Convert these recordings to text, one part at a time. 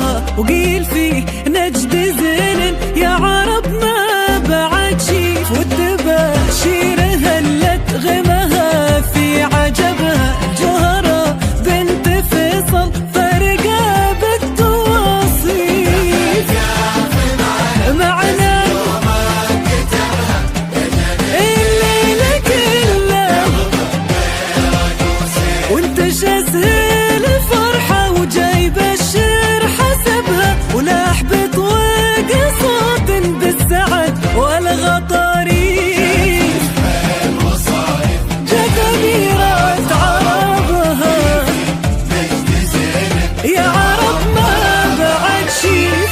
عربها وقيل فيه نجد زين يا عرب ما بعد شيف والتباشير هلت غمها في عجبها الجوهرة بنت فيصل فرقة بالتوصيف معنا الليلة كلها وانت شاسهل فرحة وجاي بشر حسبها ولا احبط وقصات بالسعد ولا غطاريف جت أميرة عربها يا عرب ما بعد شيف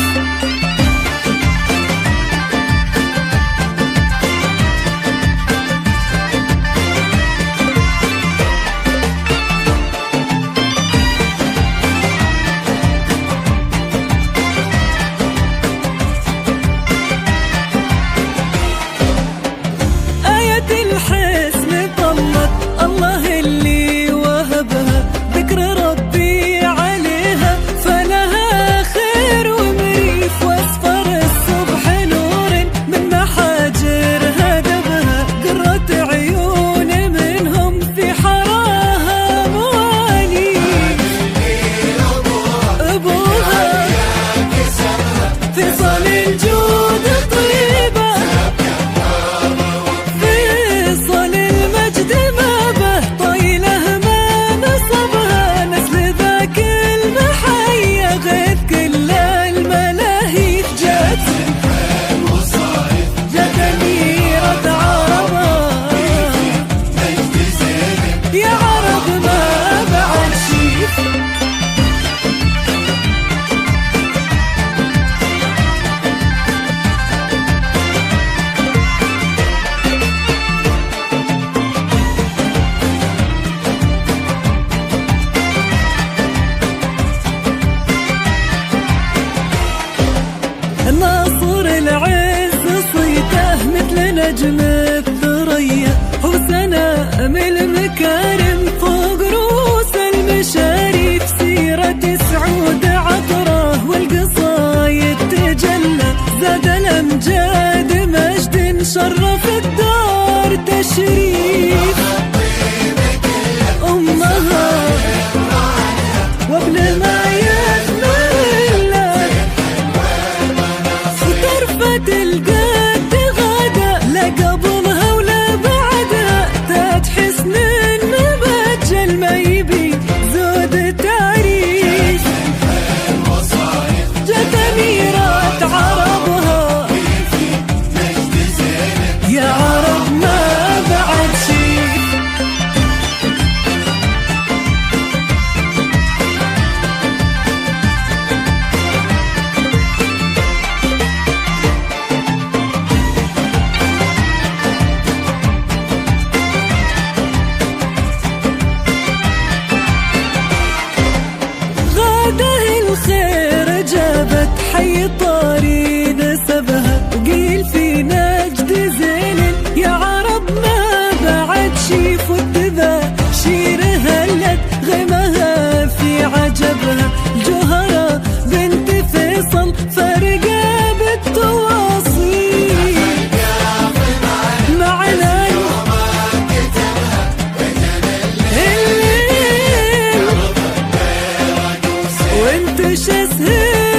الحسن طلت الله اللي وهبها ذكر ربي عليها فلها خير ومريف واصفر الصبح نور من محاجر هدبها قرة عيون منهم في حراها مواليف ابوها فيصل الجود طيبه يا عرب ما بعد شيف ناصر العز صيته مثل نجم الثريا هو سنام المكارم فوق رؤوس المشاريف سيرة سعود عطره والقصايد تجلى زاد الأمجاد مجد شرف الدار تشريف أمها وابن ما يثمر له وترفة القد غدا لا قبلها ولا بعدها تاج حسن مبجل ما يبي زود تعريف جت أميرة عربها يا عرب ما بعد شيف الخير جابت حي طاري نسبها وقيل في نجد زين يا عرب ما بعد شيف والتباشير هلت غمها في عجبها الجوهرة بنت فيصل فرقة بالتواصيل معنا الليل وانت شاسهل